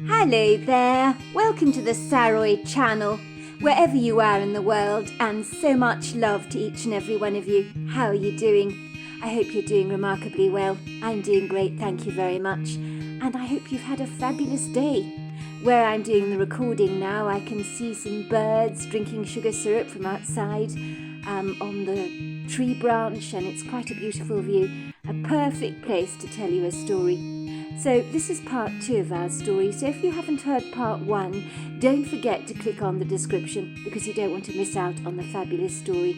Hello there, welcome to the Saroy channel, wherever you are in the world, and so much love to each and every one of you. How are you doing? I hope you're doing remarkably well. I'm doing great, thank you very much, and I hope you've had a fabulous day. Where I'm doing the recording now, I can see some birds drinking sugar syrup from outside on the tree branch, and it's quite a beautiful view, a perfect place to tell you a story. So this is part 2 of our story, so if you haven't heard part 1, don't forget to click on the description because you don't want to miss out on the fabulous story.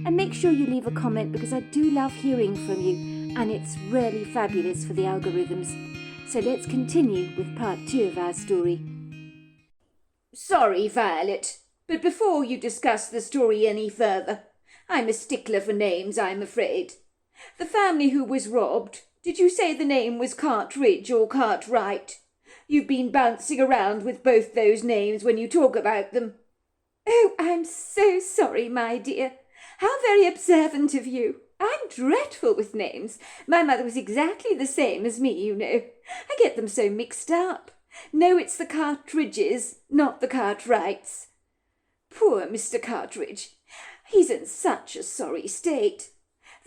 And make sure you leave a comment because I do love hearing from you and it's really fabulous for the algorithms. So let's continue with part 2 of our story. Sorry, Violet, but before you discuss the story any further, I'm a stickler for names, I'm afraid. The family who was robbed, did you say the name was Cartridge or Cartwright? You've been bouncing around with both those names when you talk about them. Oh, I'm so sorry, my dear. How very observant of you. I'm dreadful with names. My mother was exactly the same as me, you know. I get them so mixed up. No, it's the Cartridges, not the Cartwrights. Poor Mr. Cartridge. He's in such a sorry state.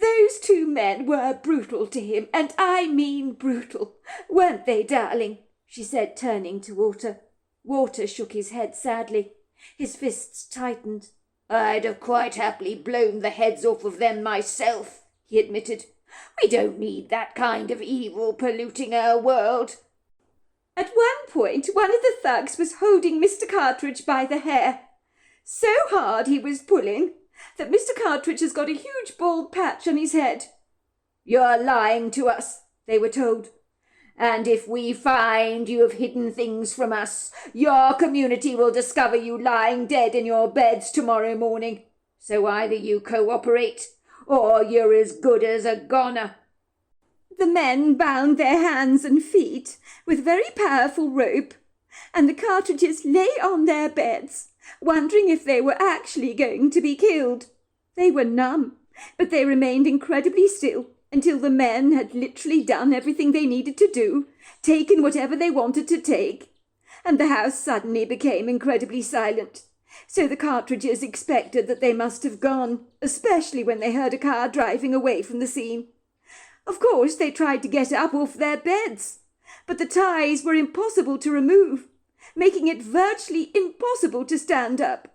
Those 2 men were brutal to him, and I mean brutal, weren't they, darling? She said, turning to Walter. Walter shook his head sadly. His fists tightened. I'd have quite happily blown the heads off of them myself, he admitted. We don't need that kind of evil polluting our world. At one point, one of the thugs was holding Mr. Cartridge by the hair. So hard he was pulling that Mr. Cartridge has got a huge bald patch on his head. You're lying to us, they were told. And if we find you have hidden things from us, your community will discover you lying dead in your beds tomorrow morning. So either you cooperate, or you're as good as a goner. The men bound their hands and feet with very powerful rope, and the Cartridges lay on their beds, wondering if they were actually going to be killed. They were numb, but they remained incredibly still until the men had literally done everything they needed to do, taken whatever they wanted to take, and the house suddenly became incredibly silent. So the Cartridges expected that they must have gone, especially when they heard a car driving away from the scene. Of course, they tried to get up off their beds, but the ties were impossible to remove, making it virtually impossible to stand up.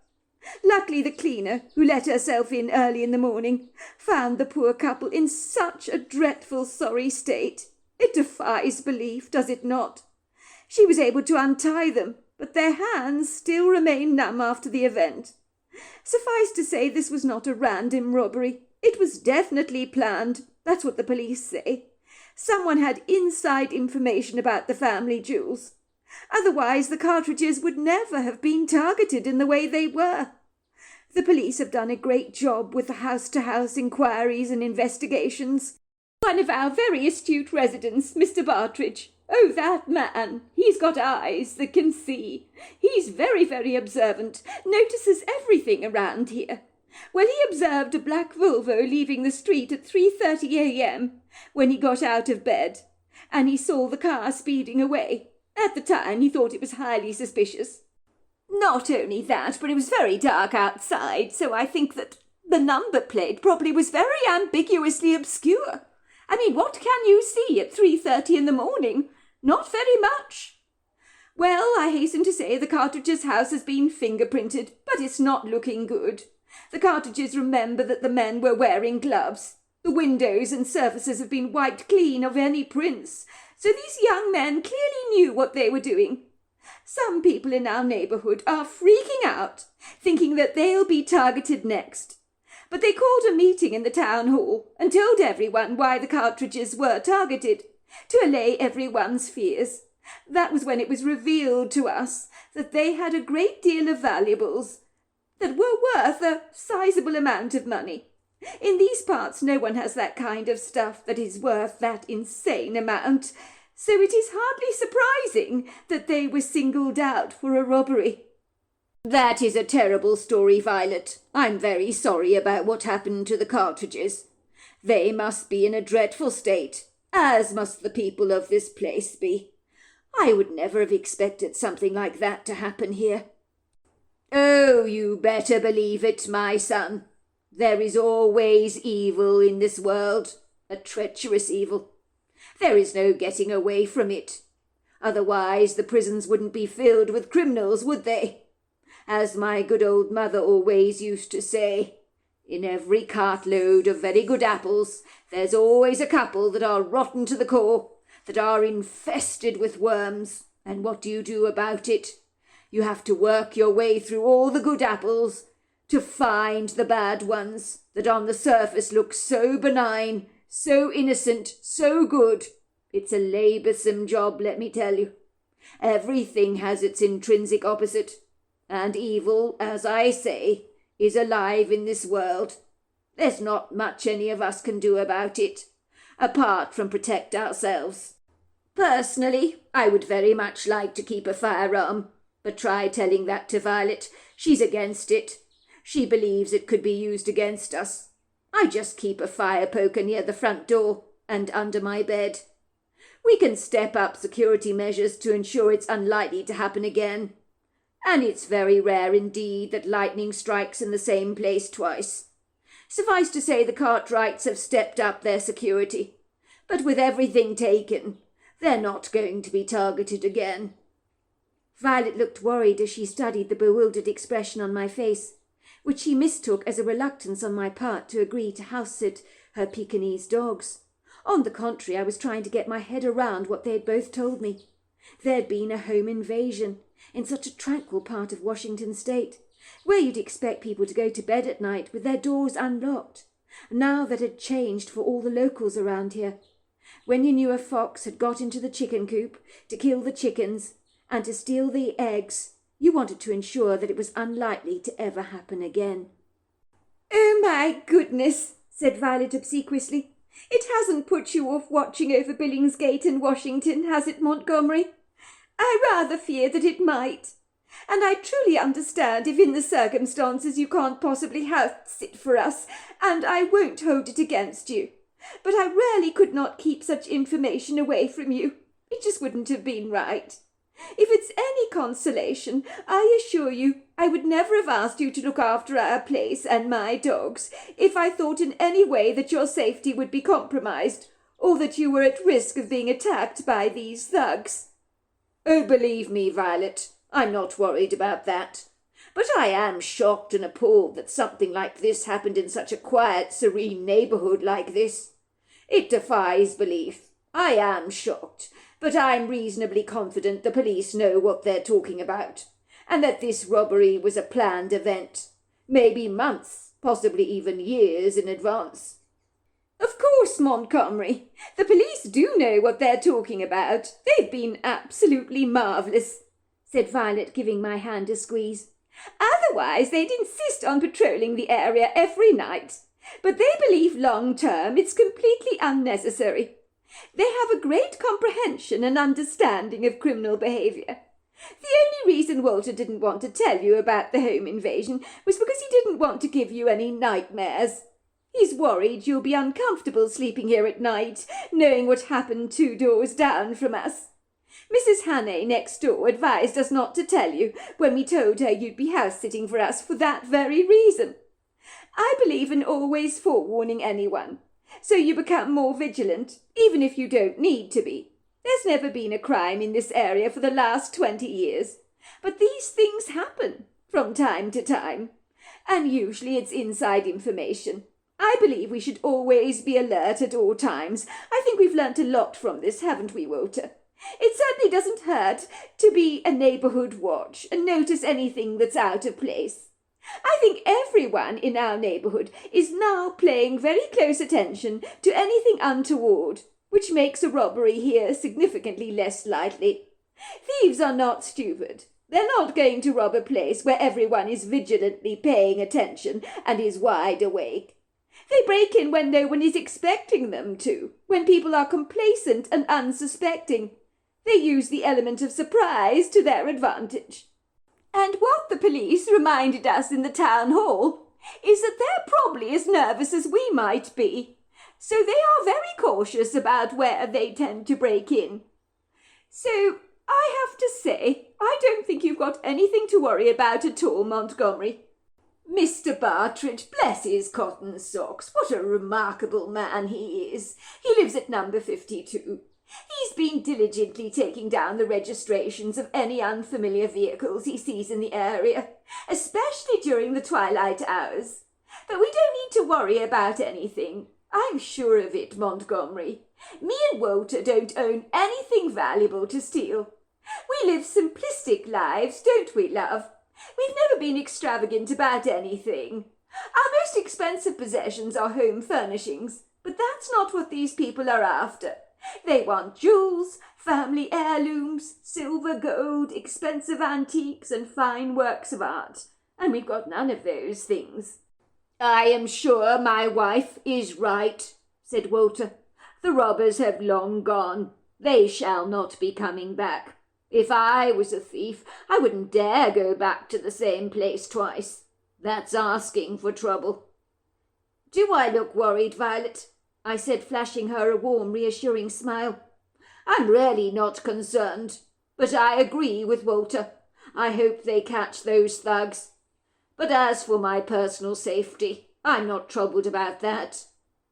Luckily, the cleaner, who let herself in early in the morning, found the poor couple in such a dreadful sorry state. It defies belief, does it not? She was able to untie them, but their hands still remain numb after the event. Suffice to say, this was not a random robbery. It was definitely planned. That's what the police say. Someone had inside information about the family jewels. Otherwise, the Cartridges would never have been targeted in the way they were. The police have done a great job with the house-to-house inquiries and investigations. One of our very astute residents, Mr. Partridge, oh, that man, he's got eyes that can see. He's very, very observant, notices everything around here. Well, he observed a black Volvo leaving the street at 3:30 a.m. when he got out of bed, and he saw the car speeding away. At the time, he thought it was highly suspicious. Not only that, but it was very dark outside, so I think that the number plate probably was very ambiguously obscure. I mean, what can you see at 3:30 in the morning? Not very much. Well, I hasten to say the Cartridges' house has been fingerprinted, but it's not looking good. The Cartridges remember that the men were wearing gloves. The windows and surfaces have been wiped clean of any prints, so these young men clearly knew what they were doing. Some people in our neighbourhood are freaking out, thinking that they'll be targeted next. But they called a meeting in the town hall and told everyone why the Cartridges were targeted, to allay everyone's fears. That was when it was revealed to us that they had a great deal of valuables that were worth a sizable amount of money. In these parts, no one has that kind of stuff that is worth that insane amount, so it is hardly surprising that they were singled out for a robbery. That is a terrible story, Violet. I'm very sorry about what happened to the Cartridges. They must be in a dreadful state, as must the people of this place be. I would never have expected something like that to happen here." "Oh, you better believe it, my son. There is always evil in this world, a treacherous evil. There is no getting away from it. Otherwise the prisons wouldn't be filled with criminals, would they? As my good old mother always used to say, in every cartload of very good apples, there's always a couple that are rotten to the core, that are infested with worms. And what do you do about it? You have to work your way through all the good apples to find the bad ones that on the surface look so benign, so innocent, so good. It's a laboursome job, let me tell you. Everything has its intrinsic opposite, and evil, as I say, is alive in this world. There's not much any of us can do about it, apart from protect ourselves. Personally, I would very much like to keep a firearm, but try telling that to Violet. She's against it. She believes it could be used against us. I just keep a fire poker near the front door and under my bed. We can step up security measures to ensure it's unlikely to happen again. And it's very rare indeed that lightning strikes in the same place twice. Suffice to say the Cartwrights have stepped up their security. But with everything taken, they're not going to be targeted again." Violet looked worried as she studied the bewildered expression on my face, which she mistook as a reluctance on my part to agree to house-sit her Pekingese dogs. On the contrary, I was trying to get my head around what they had both told me. There'd been a home invasion in such a tranquil part of Washington state, where you'd expect people to go to bed at night with their doors unlocked. Now that had changed for all the locals around here. When you knew a fox had got into the chicken coop to kill the chickens and to steal the eggs, you wanted to ensure that it was unlikely to ever happen again. "Oh, my goodness," said Violet obsequiously. "It hasn't put you off watching over Billingsgate and Washington, has it, Montgomery? I rather fear that it might. And I truly understand if in the circumstances you can't possibly house-sit for us, and I won't hold it against you. But I really could not keep such information away from you. It just wouldn't have been right. If it's any consolation, I assure you I would never have asked you to look after our place and my dogs if I thought in any way that your safety would be compromised, or that you were at risk of being attacked by these thugs." "Oh, believe me, Violet, I'm not worried about that. But I am shocked and appalled that something like this happened in such a quiet, serene neighbourhood like this. It defies belief. I am shocked, but I'm reasonably confident the police know what they're talking about, and that this robbery was a planned event, maybe months, possibly even years in advance." "Of course, Montgomery. The police do know what they're talking about. They've been absolutely marvellous," said Violet, giving my hand a squeeze. "Otherwise they'd insist on patrolling the area every night. But they believe long-term it's completely unnecessary. They have a great comprehension and understanding of criminal behaviour. The only reason Walter didn't want to tell you about the home invasion was because he didn't want to give you any nightmares. He's worried you'll be uncomfortable sleeping here at night, knowing what happened 2 doors down from us. Mrs. Hannay next door advised us not to tell you when we told her you'd be house-sitting for us for that very reason. I believe in always forewarning anyone, so you become more vigilant, even if you don't need to be. There's never been a crime in this area for the last 20 years, but these things happen from time to time, and usually it's inside information. I believe we should always be alert at all times. I think we've learnt a lot from this, haven't we, Walter? It certainly doesn't hurt to be a neighbourhood watch and notice anything that's out of place. I think everyone in our neighbourhood is now paying very close attention to anything untoward, which makes a robbery here significantly less likely. Thieves are not stupid. They're not going to rob a place where everyone is vigilantly paying attention and is wide awake. They break in when no one is expecting them to, when people are complacent and unsuspecting. They use the element of surprise to their advantage. And what the police reminded us in the town hall is that they're probably as nervous as we might be, so they are very cautious about where they tend to break in. So I have to say, I don't think you've got anything to worry about at all, Montgomery. Mr. Bartridge, bless his cotton socks, what a remarkable man he is. He lives at number 52. He's been diligently taking down the registrations of any unfamiliar vehicles he sees in the area, especially during the twilight hours. But we don't need to worry about anything. I'm sure of it, Montgomery. Me and Walter don't own anything valuable to steal. We live simplistic lives, don't we, love? We've never been extravagant about anything. Our most expensive possessions are home furnishings, but that's not what these people are after. They want jewels, family heirlooms, silver, gold, expensive antiques, and fine works of art. And we've got none of those things. I am sure my wife is right, said Walter. The robbers have long gone. They shall not be coming back. If I was a thief, I wouldn't dare go back to the same place twice. That's asking for trouble. Do I look worried, Violet? I said, flashing her a warm, reassuring smile. I'm really not concerned, but I agree with Walter. I hope they catch those thugs. But as for my personal safety, I'm not troubled about that.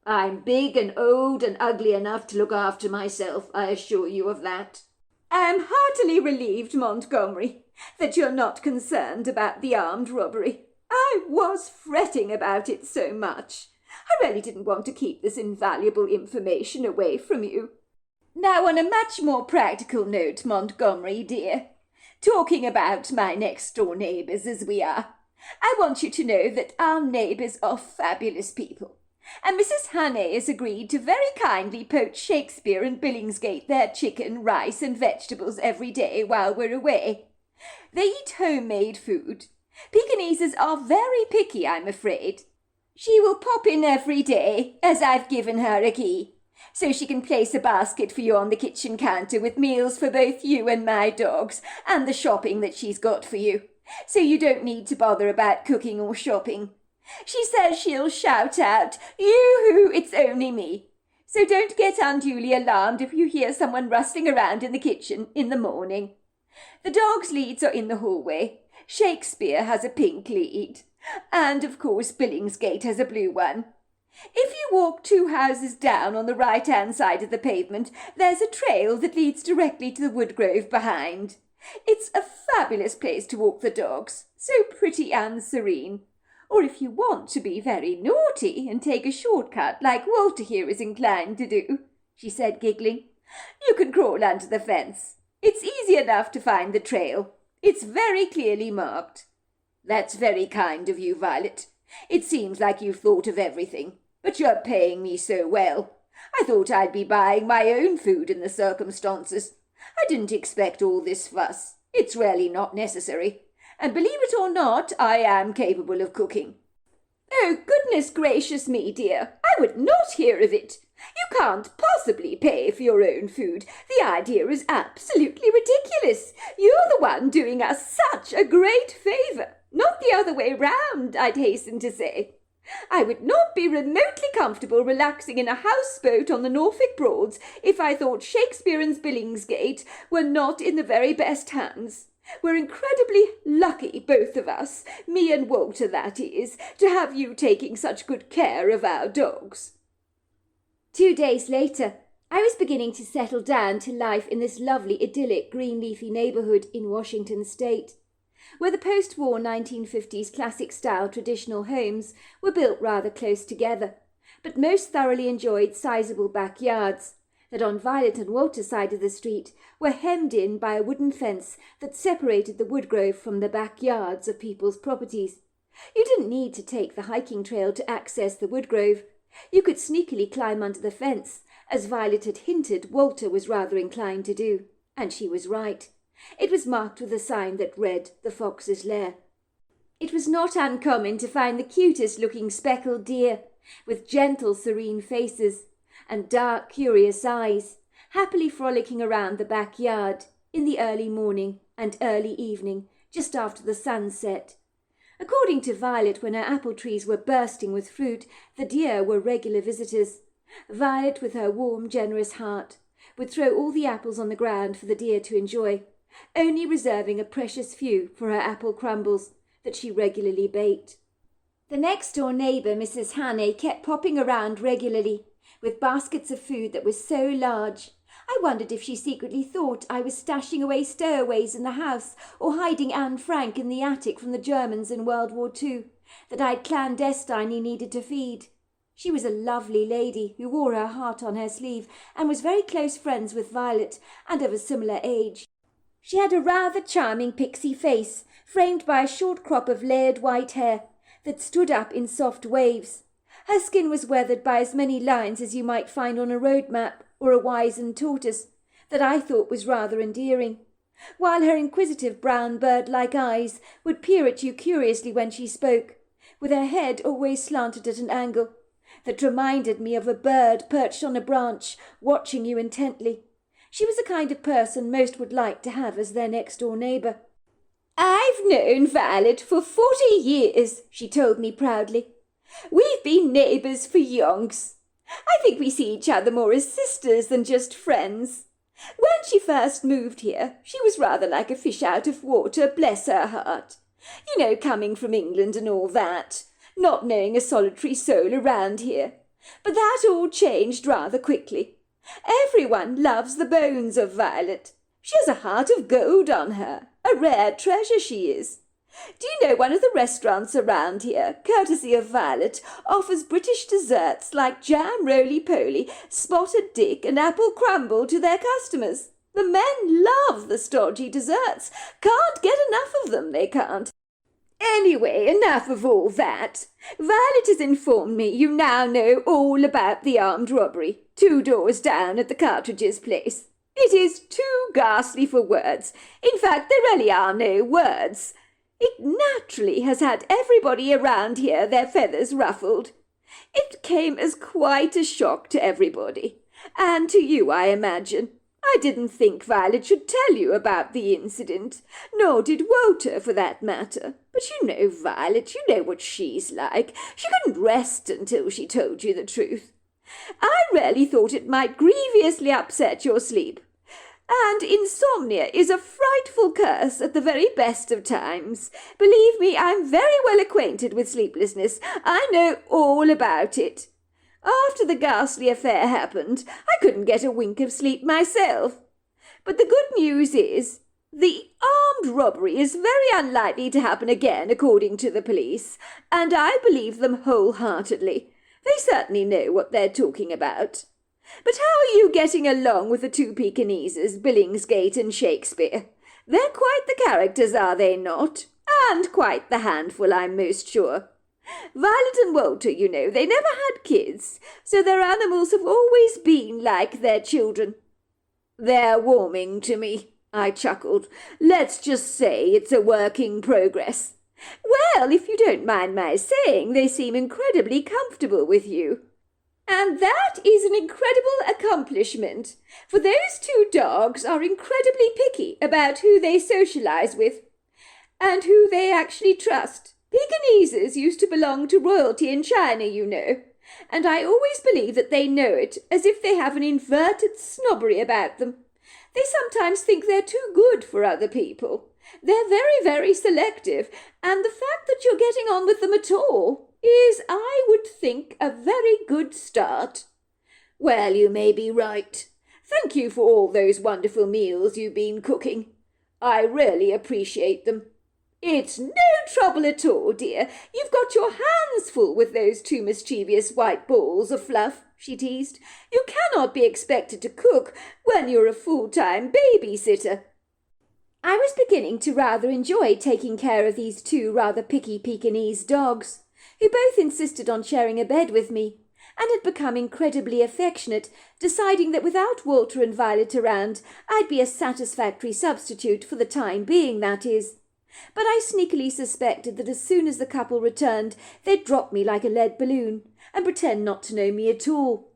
I'm big and old and ugly enough to look after myself, I assure you of that. I am heartily relieved, Montgomery, that you're not concerned about the armed robbery. I was fretting about it so much. I really didn't want to keep this invaluable information away from you. Now, on a much more practical note, Montgomery, dear, talking about my next-door neighbours as we are, I want you to know that our neighbours are fabulous people, and Mrs. Hannay has agreed to very kindly poach Shakespeare and Billingsgate their chicken, rice and vegetables every day while we're away. They eat homemade food. Pekinese are very picky, I'm afraid. She will pop in every day, as I've given her a key, so she can place a basket for you on the kitchen counter with meals for both you and my dogs, and the shopping that she's got for you, so you don't need to bother about cooking or shopping. She says she'll shout out, "Yoo-hoo, it's only me." So don't get unduly alarmed if you hear someone rustling around in the kitchen in the morning. The dogs' leads are in the hallway. Shakespeare has a pink lead, and of course Billingsgate has a blue one. If you walk 2 houses down on the right-hand side of the pavement, there's a trail that leads directly to the woodgrove behind. It's a fabulous place to walk the dogs, so pretty and serene. Or if you want to be very naughty and take a shortcut like Walter here is inclined to do, she said, giggling, you can crawl under the fence. It's easy enough to find the trail. It's very clearly marked. That's very kind of you, Violet. It seems like you've thought of everything, but you're paying me so well. I thought I'd be buying my own food in the circumstances. I didn't expect all this fuss. It's really not necessary. And believe it or not, I am capable of cooking. Oh, goodness gracious me, dear, I would not hear of it. You can't possibly pay for your own food. The idea is absolutely ridiculous. You're the one doing us such a great favour. Not the other way round, I'd hasten to say. I would not be remotely comfortable relaxing in a houseboat on the Norfolk Broads if I thought Shakespeare and Billingsgate were not in the very best hands. We're incredibly lucky, both of us, me and Walter, that is, to have you taking such good care of our dogs. 2 days later, I was beginning to settle down to life in this lovely, idyllic, green leafy neighbourhood in Washington State, where the post-war 1950s classic-style traditional homes were built rather close together, but most thoroughly enjoyed sizable backyards that on Violet and Walter's side of the street were hemmed in by a wooden fence that separated the woodgrove from the backyards of people's properties. You didn't need to take the hiking trail to access the woodgrove. You could sneakily climb under the fence, as Violet had hinted Walter was rather inclined to do, and she was right. It was marked with a sign that read the Fox's Lair. It was not uncommon to find the cutest-looking speckled deer, with gentle, serene faces and dark, curious eyes, happily frolicking around the backyard in the early morning and early evening, just after the sun set. According to Violet, when her apple trees were bursting with fruit, the deer were regular visitors. Violet, with her warm, generous heart, would throw all the apples on the ground for the deer to enjoy, only reserving a precious few for her apple crumbles that she regularly baked. The next-door neighbour, Mrs. Hannay, kept popping around regularly, with baskets of food that was so large. I wondered if she secretly thought I was stashing away stowaways in the house or hiding Anne Frank in the attic from the Germans in World War II, that I'd clandestinely needed to feed. She was a lovely lady who wore her heart on her sleeve and was very close friends with Violet and of a similar age. She had a rather charming pixie face, framed by a short crop of layered white hair that stood up in soft waves. Her skin was weathered by as many lines as you might find on a road map or a wizened tortoise, that I thought was rather endearing, while her inquisitive brown bird-like eyes would peer at you curiously when she spoke, with her head always slanted at an angle that reminded me of a bird perched on a branch, watching you intently. She was the kind of person most would like to have as their next-door neighbour. "I've known Violet for 40 years, she told me proudly. "We've been neighbours for yonks. I think we see each other more as sisters than just friends. When she first moved here, she was rather like a fish out of water, bless her heart. You know, coming from England and all that, not knowing a solitary soul around here. But that all changed rather quickly. Everyone loves the bones of Violet. She has a heart of gold on her. A rare treasure she is. Do you know one of the restaurants around here, courtesy of Violet, offers British desserts like jam roly-poly, spotted dick and apple crumble to their customers? The men love the stodgy desserts. Can't get enough of them, they can't. Anyway, enough of all that. Violet has informed me you now know all about the armed robbery, 2 doors down at the Cartridges' place. It is too ghastly for words. In fact, there really are no words. It naturally has had everybody around here their feathers ruffled. It came as quite a shock to everybody, and to you, I imagine. I didn't think Violet should tell you about the incident, nor did Walter, for that matter. But you know Violet, you know what she's like. She couldn't rest until she told you the truth. I really thought it might grievously upset your sleep. And insomnia is a frightful curse at the very best of times. Believe me, I'm very well acquainted with sleeplessness. I know all about it. After the ghastly affair happened, I couldn't get a wink of sleep myself. But the good news is, the armed robbery is very unlikely to happen again, according to the police, and I believe them wholeheartedly. They certainly know what they're talking about. But how are you getting along with the 2 Pekingeses, Billingsgate and Shakespeare? They're quite the characters, are they not? And quite the handful, I'm most sure. Violet and Walter, you know, they never had kids, so their animals have always been like their children. They're warming to me, I chuckled. Let's just say it's a work in progress. Well, if you don't mind my saying, they seem incredibly comfortable with you. And that is an incredible accomplishment, for those 2 dogs are incredibly picky about who they socialize with, and who they actually trust. Pekingeses used to belong to royalty in China, you know, and I always believe that they know it, as if they have an inverted snobbery about them. They sometimes think they're too good for other people. They're very, very selective, and the fact that you're getting on with them at all is, I would think, a very good start. Well, you may be right. Thank you for all those wonderful meals you've been cooking. I really appreciate them. It's no trouble at all, dear. You've got your hands full with those 2 mischievous white balls of fluff, she teased. You cannot be expected to cook when you're a full-time babysitter. I was beginning to rather enjoy taking care of these 2 rather picky Pekingese dogs, who both insisted on sharing a bed with me, and had become incredibly affectionate, deciding that without Walter and Violet around, I'd be a satisfactory substitute for the time being, that is. But I sneakily suspected that as soon as the couple returned, they'd drop me like a lead balloon, and pretend not to know me at all.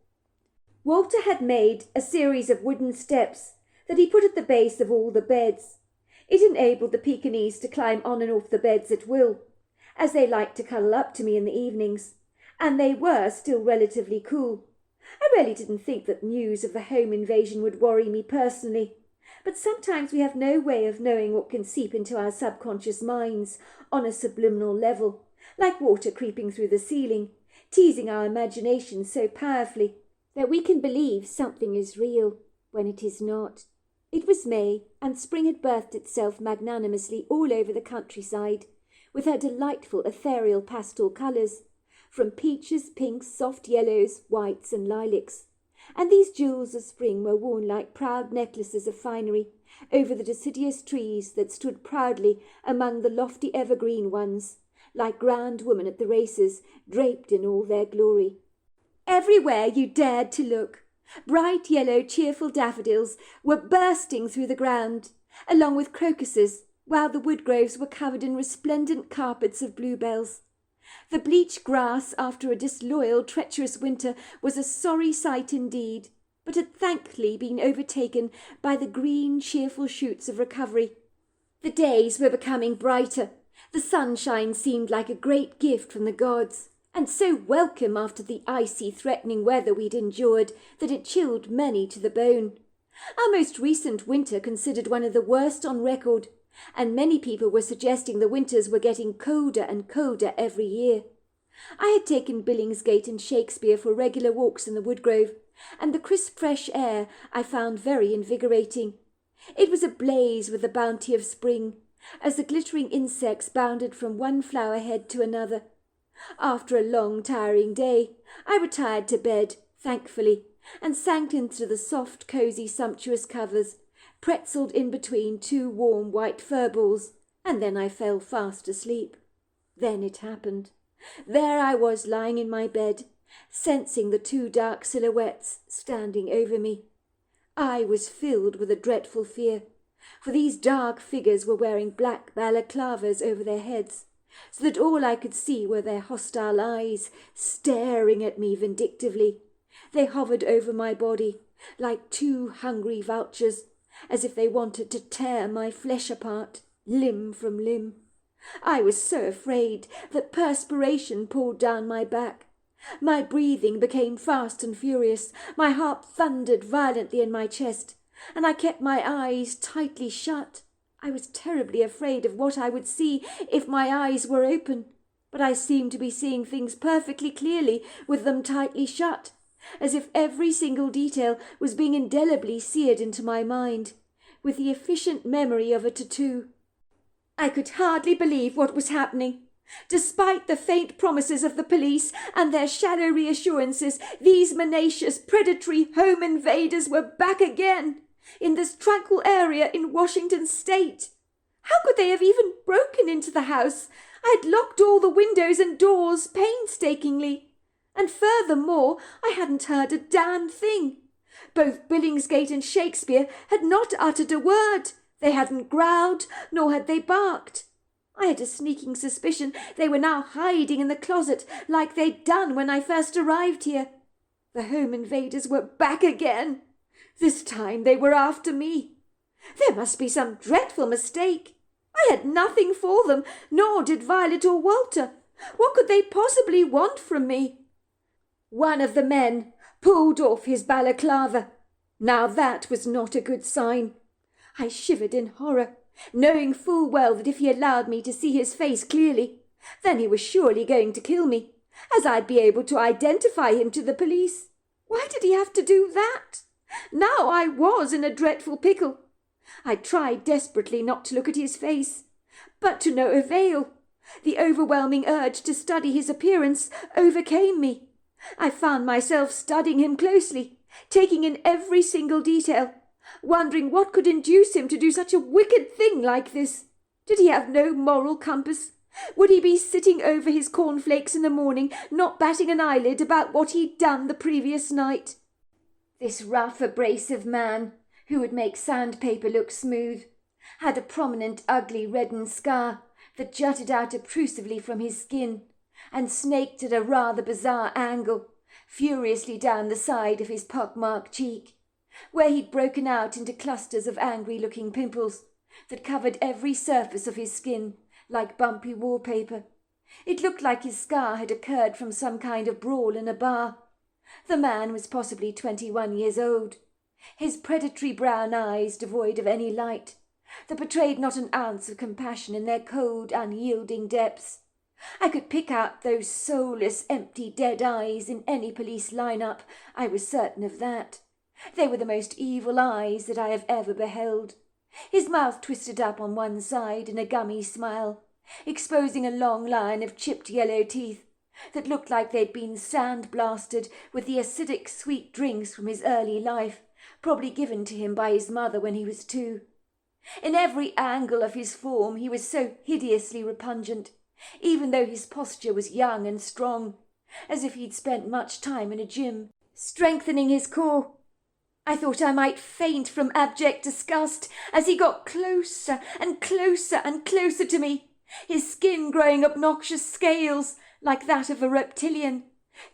Walter had made a series of wooden steps that he put at the base of all the beds. It enabled the Pekingese to climb on and off the beds at will, as they liked to cuddle up to me in the evenings, and they were still relatively cool. I really didn't think that news of the home invasion would worry me personally, but sometimes we have no way of knowing what can seep into our subconscious minds on a subliminal level, like water creeping through the ceiling, teasing our imagination so powerfully that we can believe something is real when it is not. It was May, and spring had birthed itself magnanimously all over the countryside, with her delightful ethereal pastel colours, from peaches, pinks, soft yellows, whites and lilacs. And these jewels of spring were worn like proud necklaces of finery over the deciduous trees that stood proudly among the lofty evergreen ones, like grand women at the races, draped in all their glory. Everywhere you dared to look, bright yellow cheerful daffodils were bursting through the ground, along with crocuses, while the woodgroves were covered in resplendent carpets of bluebells. The bleached grass after a disloyal, treacherous winter was a sorry sight indeed, but had thankfully been overtaken by the green, cheerful shoots of recovery. The days were becoming brighter. The sunshine seemed like a great gift from the gods, and so welcome after the icy, threatening weather we'd endured that it chilled many to the bone. Our most recent winter considered one of the worst on record, and many people were suggesting the winters were getting colder and colder every year. I had taken Billingsgate and Shakespeare for regular walks in the woodgrove, and the crisp fresh air I found very invigorating. It was ablaze with the bounty of spring, as the glittering insects bounded from one flower head to another. After a long, tiring day, I retired to bed, thankfully, and sank into the soft, cosy, sumptuous covers, pretzeled in between two warm white fur balls, and then I fell fast asleep. Then it happened. There I was lying in my bed, sensing the two dark silhouettes standing over me. I was filled with a dreadful fear, for these dark figures were wearing black balaclavas over their heads, so that all I could see were their hostile eyes staring at me vindictively. They hovered over my body like two hungry vultures, as if they wanted to tear my flesh apart, limb from limb. I was so afraid that perspiration poured down my back. My breathing became fast and furious, my heart thundered violently in my chest, and I kept my eyes tightly shut. I was terribly afraid of what I would see if my eyes were open, but I seemed to be seeing things perfectly clearly with them tightly shut, as if every single detail was being indelibly seared into my mind, with the efficient memory of a tattoo. I could hardly believe what was happening. Despite the faint promises of the police and their shallow reassurances, these menacious, predatory home invaders were back again, in this tranquil area in Washington State. How could they have even broken into the house? I had locked all the windows and doors painstakingly. And furthermore, I hadn't heard a damn thing. Both Billingsgate and Shakespeare had not uttered a word. They hadn't growled, nor had they barked. I had a sneaking suspicion they were now hiding in the closet like they'd done when I first arrived here. The home invaders were back again. This time they were after me. There must be some dreadful mistake. I had nothing for them, nor did Violet or Walter. What could they possibly want from me? One of the men pulled off his balaclava. Now that was not a good sign. I shivered in horror, knowing full well that if he allowed me to see his face clearly, then he was surely going to kill me, as I'd be able to identify him to the police. Why did he have to do that? Now I was in a dreadful pickle. I tried desperately not to look at his face, but to no avail. The overwhelming urge to study his appearance overcame me. I found myself studying him closely, taking in every single detail, wondering what could induce him to do such a wicked thing like this. Did he have no moral compass? Would he be sitting over his cornflakes in the morning, not batting an eyelid about what he'd done the previous night? This rough, abrasive man, who would make sandpaper look smooth, had a prominent, ugly, reddened scar that jutted out obtrusively from his skin and snaked at a rather bizarre angle, furiously down the side of his pock-marked cheek, where he'd broken out into clusters of angry-looking pimples that covered every surface of his skin like bumpy wallpaper. It looked like his scar had occurred from some kind of brawl in a bar. The man was possibly 21 years old, his predatory brown eyes devoid of any light, that betrayed not an ounce of compassion in their cold, unyielding depths. I could pick out those soulless, empty, dead eyes in any police line-up, I was certain of that. They were the most evil eyes that I have ever beheld. His mouth twisted up on one side in a gummy smile, exposing a long line of chipped yellow teeth that looked like they'd been sand-blasted with the acidic sweet drinks from his early life, probably given to him by his mother when he was 2. In every angle of his form he was so hideously repugnant, even though his posture was young and strong, as if he'd spent much time in a gym, strengthening his core. I thought I might faint from abject disgust as he got closer and closer and closer to me, his skin growing obnoxious scales like that of a reptilian,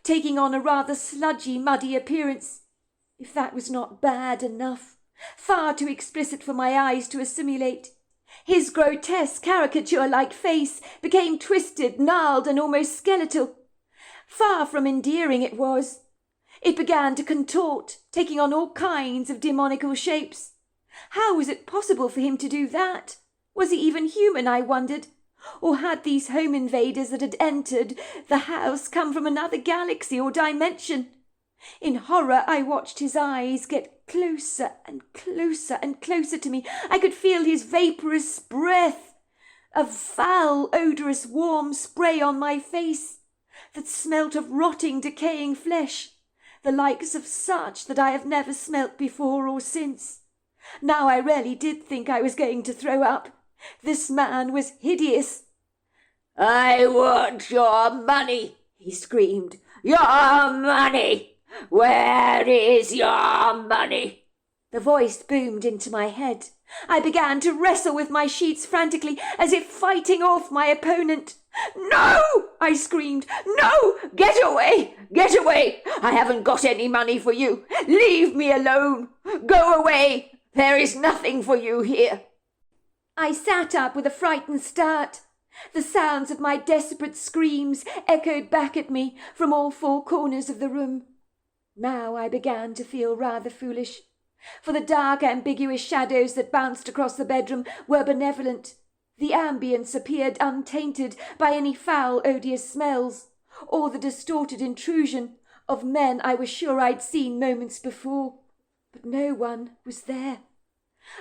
taking on a rather sludgy, muddy appearance. If that was not bad enough, far too explicit for my eyes to assimilate, his grotesque caricature-like face became twisted, gnarled, and almost skeletal. Far from endearing it was. It began to contort, taking on all kinds of demonical shapes. How was it possible for him to do that? Was he even human, I wondered? Or had these home invaders that had entered the house come from another galaxy or dimension? In horror I watched his eyes get closer and closer and closer to me. I could feel his vaporous breath, a foul, odorous, warm spray on my face that smelt of rotting, decaying flesh, the likes of such that I have never smelt before or since. Now I really did think I was going to throw up. This man was hideous. "I want your money," he screamed. "Your money! Where is your money?" The voice boomed into my head. I began to wrestle with my sheets frantically, as if fighting off my opponent. "No!" I screamed. "No! Get away! Get away! I haven't got any money for you. Leave me alone. Go away. There is nothing for you here." I sat up with a frightened start. The sounds of my desperate screams echoed back at me from all 4 corners of the room. Now I began to feel rather foolish, for the dark, ambiguous shadows that bounced across the bedroom were benevolent. The ambience appeared untainted by any foul, odious smells, or the distorted intrusion of men I was sure I'd seen moments before. But no one was there.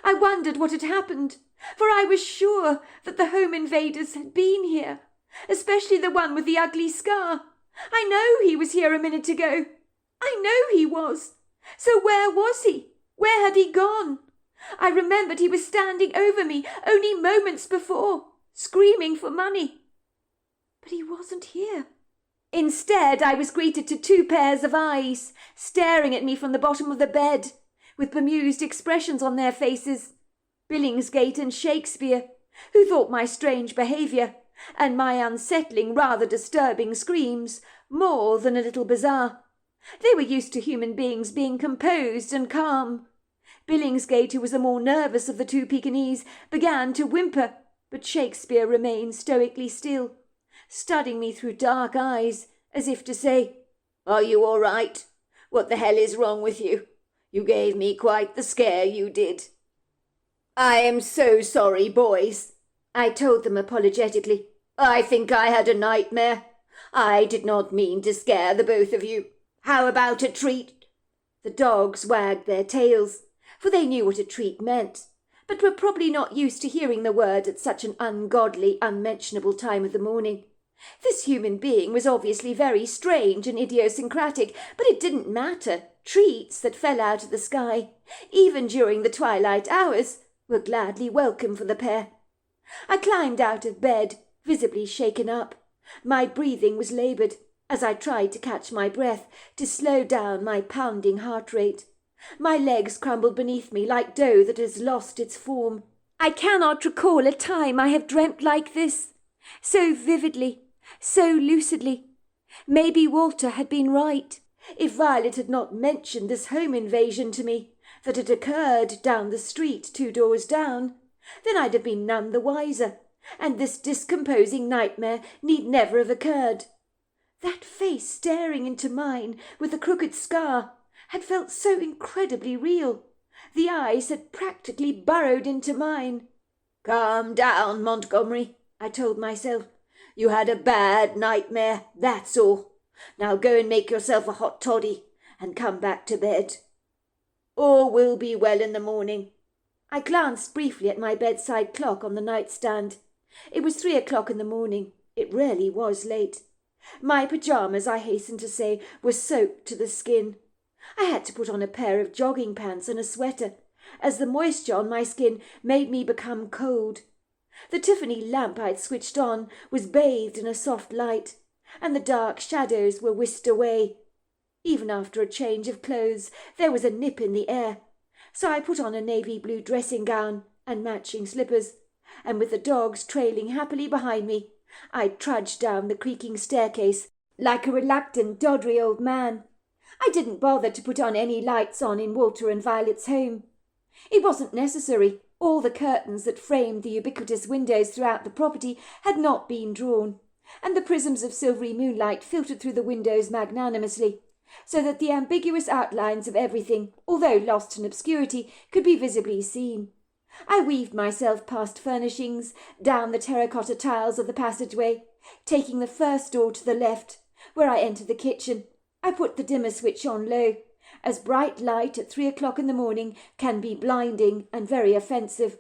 I wondered what had happened, for I was sure that the home invaders had been here, especially the one with the ugly scar. I know he was here a minute ago. I know he was. So where was he? Where had he gone? I remembered he was standing over me only moments before, screaming for money. But he wasn't here. Instead, I was greeted to 2 pairs of eyes, staring at me from the bottom of the bed, with bemused expressions on their faces. Billingsgate and Shakespeare, who thought my strange behaviour and my unsettling, rather disturbing screams more than a little bizarre. They were used to human beings being composed and calm. Billingsgate, who was the more nervous of the 2 Pekingese, began to whimper, but Shakespeare remained stoically still, studying me through dark eyes, as if to say, "Are you all right? What the hell is wrong with you? You gave me quite the scare, you did." "I am so sorry, boys," I told them apologetically. "I think I had a nightmare. I did not mean to scare the both of you. How about a treat?" The dogs wagged their tails, for they knew what a treat meant, but were probably not used to hearing the word at such an ungodly, unmentionable time of the morning. This human being was obviously very strange and idiosyncratic, but it didn't matter. Treats that fell out of the sky, even during the twilight hours, were gladly welcome for the pair. I climbed out of bed, visibly shaken up. My breathing was laboured, as I tried to catch my breath, to slow down my pounding heart rate. My legs crumbled beneath me like dough that has lost its form. I cannot recall a time I have dreamt like this, so vividly, so lucidly. Maybe Walter had been right. If Violet had not mentioned this home invasion to me, that had occurred down the street 2 doors down, then I'd have been none the wiser, and this discomposing nightmare need never have occurred. That face staring into mine with the crooked scar had felt so incredibly real. The eyes had practically burrowed into mine. "Calm down, Montgomery," I told myself. "You had a bad nightmare, that's all. Now go and make yourself a hot toddy and come back to bed. All will be well in the morning." I glanced briefly at my bedside clock on the nightstand. It was 3 o'clock in the morning. It really was late. My pyjamas, I hasten to say, were soaked to the skin. I had to put on a pair of jogging pants and a sweater, as the moisture on my skin made me become cold. The Tiffany lamp I'd switched on was bathed in a soft light, and the dark shadows were whisked away. Even after a change of clothes, there was a nip in the air, so I put on a navy blue dressing gown and matching slippers, and with the dogs trailing happily behind me, I trudged down the creaking staircase like a reluctant, doddery old man. I didn't bother to put on any lights in Walter and Violet's home. It wasn't necessary. All the curtains that framed the ubiquitous windows throughout the property had not been drawn, and the prisms of silvery moonlight filtered through the windows magnanimously, so that the ambiguous outlines of everything, although lost in obscurity, could be visibly seen. I weaved myself past furnishings, down the terracotta tiles of the passageway, taking the first door to the left, where I entered the kitchen. I put the dimmer switch on low, as bright light at 3 o'clock in the morning can be blinding and very offensive.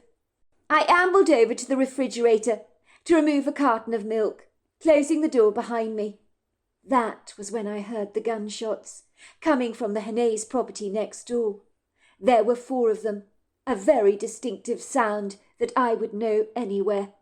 I ambled over to the refrigerator to remove a carton of milk, closing the door behind me. That was when I heard the gunshots, coming from the Hannay's property next door. There were 4 of them, a very distinctive sound that I would know anywhere.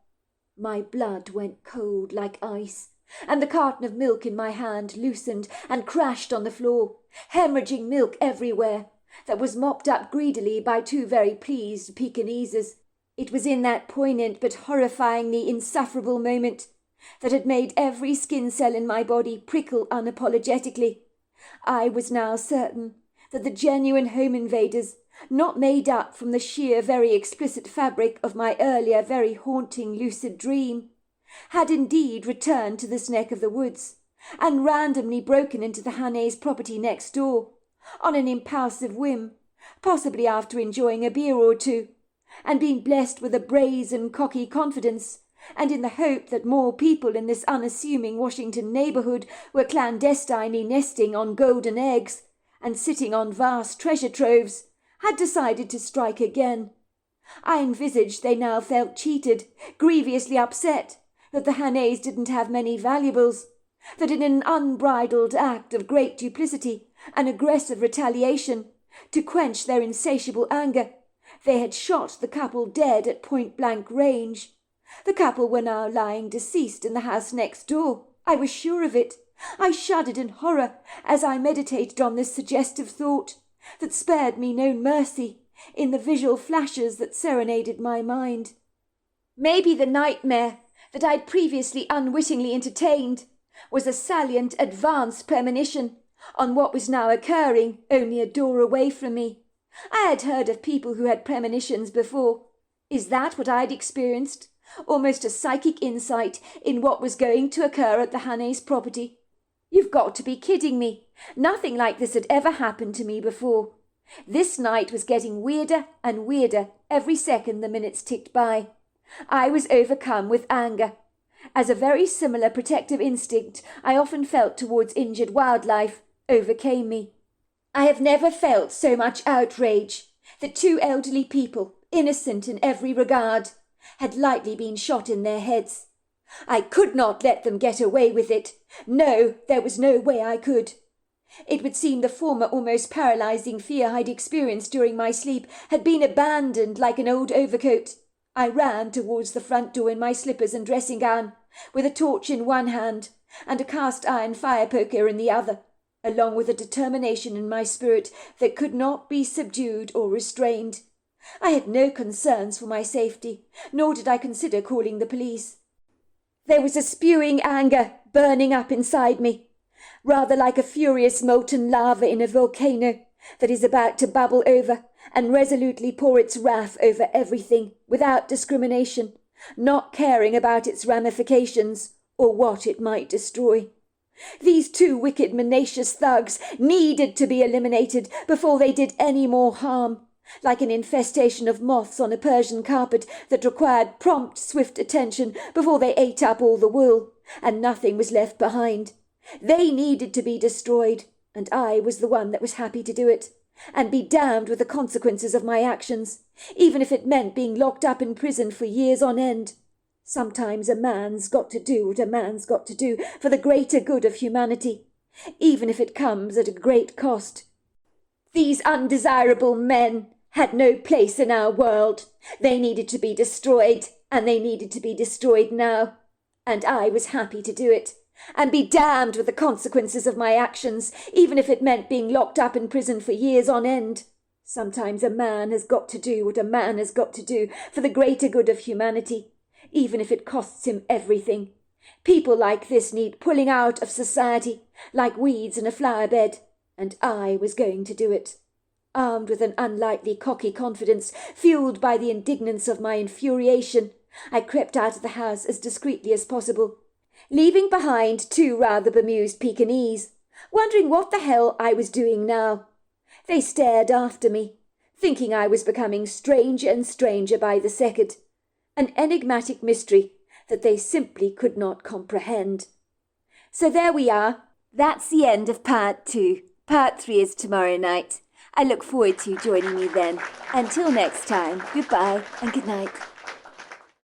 My blood went cold like ice, and the carton of milk in my hand loosened and crashed on the floor, hemorrhaging milk everywhere, that was mopped up greedily by 2 very pleased Pekineses. It was in that poignant but horrifyingly insufferable moment that had made every skin cell in my body prickle unapologetically. I was now certain that the genuine home invaders, not made up from the sheer very explicit fabric of my earlier very haunting lucid dream, had indeed returned to this neck of the woods, and randomly broken into the Hannay's property next door, on an impulsive whim, possibly after enjoying a beer or 2, and been blessed with a brazen, cocky confidence, and in the hope that more people in this unassuming Washington neighbourhood were clandestinely nesting on golden eggs and sitting on vast treasure troves, had decided to strike again. I envisaged they now felt cheated, grievously upset, that the Hannays didn't have many valuables, that in an unbridled act of great duplicity and aggressive retaliation, to quench their insatiable anger, they had shot the couple dead at point-blank range. The couple were now lying deceased in the house next door. I was sure of it. I shuddered in horror as I meditated on this suggestive thought that spared me no mercy in the visual flashes that serenaded my mind. Maybe the nightmare that I'd previously unwittingly entertained was a salient advanced premonition on what was now occurring only a door away from me. I had heard of people who had premonitions before. Is that what I'd experienced? Almost a psychic insight in what was going to occur at the Hannays' property. You've got to be kidding me. Nothing like this had ever happened to me before. This night was getting weirder and weirder every second the minutes ticked by. I was overcome with anger, as a very similar protective instinct I often felt towards injured wildlife overcame me. I have never felt so much outrage that 2 elderly people, innocent in every regard, had lightly been shot in their heads. I could not let them get away with it. No, there was no way I could. It would seem the former almost paralyzing fear I'd experienced during my sleep had been abandoned like an old overcoat. I ran towards the front door in my slippers and dressing gown, with a torch in one hand and a cast-iron fire-poker in the other, along with a determination in my spirit that could not be subdued or restrained. I had no concerns for my safety, nor did I consider calling the police. There was a spewing anger burning up inside me, rather like a furious molten lava in a volcano that is about to bubble over and resolutely pour its wrath over everything without discrimination, not caring about its ramifications or what it might destroy. These two wicked, menacious thugs needed to be eliminated before they did any more harm, like an infestation of moths on a Persian carpet that required prompt, swift attention before they ate up all the wool, and nothing was left behind. They needed to be destroyed, and I was the one that was happy to do it, and be damned with the consequences of my actions, even if it meant being locked up in prison for years on end. Sometimes a man's got to do what a man's got to do for the greater good of humanity, even if it comes at a great cost. These undesirable men had no place in our world. They needed to be destroyed, and they needed to be destroyed now. And I was happy to do it, and be damned with the consequences of my actions, even if it meant being locked up in prison for years on end. Sometimes a man has got to do what a man has got to do for the greater good of humanity, even if it costs him everything. People like this need pulling out of society, like weeds in a flower bed, and I was going to do it. Armed with an unlikely cocky confidence, fueled by the indignance of my infuriation, I crept out of the house as discreetly as possible, leaving behind two rather bemused Pekingese, wondering what the hell I was doing now. They stared after me, thinking I was becoming stranger and stranger by the second, an enigmatic mystery that they simply could not comprehend. So there we are. That's the end of part 2. Part 3 is tomorrow night. I look forward to you joining me then. Until next time, goodbye and good night.